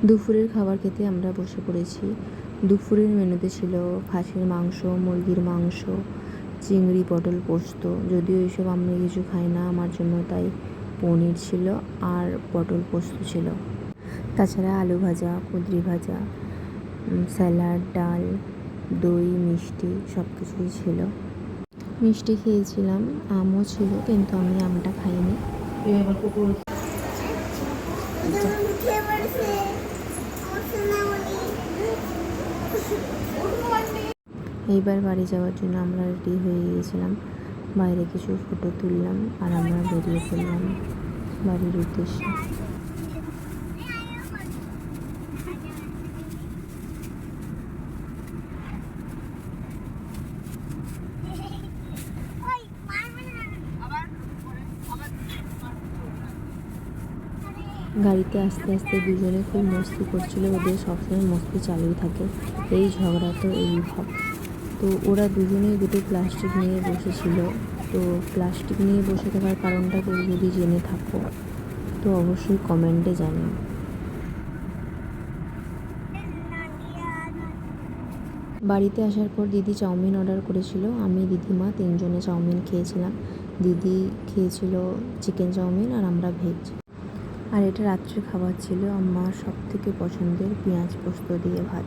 দুপুরের খাবার খেতে আমরা বসে পড়েছি। দুপুরের মেনুতে ছিল খাসির মাংস, মুরগির মাংস, চিংড়ি, পটল পোস্ত। যদিও এইসব আমি কিছু খাই না, আমার জন্য তাই পনির ছিল আর পটল পোস্ত ছিল। তাছাড়া আলু ভাজা, কুঁদরি ভাজা, স্যালাড, ডাল, দই, মিষ্টি সব কিছুই ছিল। মিষ্টি খেয়েছিলাম, আমও ছিল, কিন্তু আমি আমটা খাইনি। এইবার বাড়ি যাওয়ার জন্য আমরা রেডি হয়ে গিয়েছিলাম। বাইরে কিছু ফটো তুললাম আর আমরা বেরিয়ে পড়লাম বাড়ির উদ্দেশ্যে। গাড়িতে আস্তে আস্তে দুজনে খুব মস্তি করছিল। ওদের সবসময় মস্তি চালুই থাকে, এই ঝগড়া তো এই ভাব। তো ওরা দুজনেই দুটো প্লাস্টিক নিয়ে বসেছিল। তো প্লাস্টিক নিয়ে বসে থাকার কারণটা কেউ যদি জেনে থাকো তো অবশ্যই কমেন্টে জানিও। বাড়িতে আসার পর দিদি চাউমিন অর্ডার করেছিল। আমি, দিদিমা তিনজনে চাউমিন খেয়েছিলাম। দিদি খেয়েছিল চিকেন চাউমিন আর আমরা ভেজ। আর এটা রাত্রে খাবার ছিল আমার সবথেকে পছন্দের পেঁয়াজ পোস্ত দিয়ে ভাত।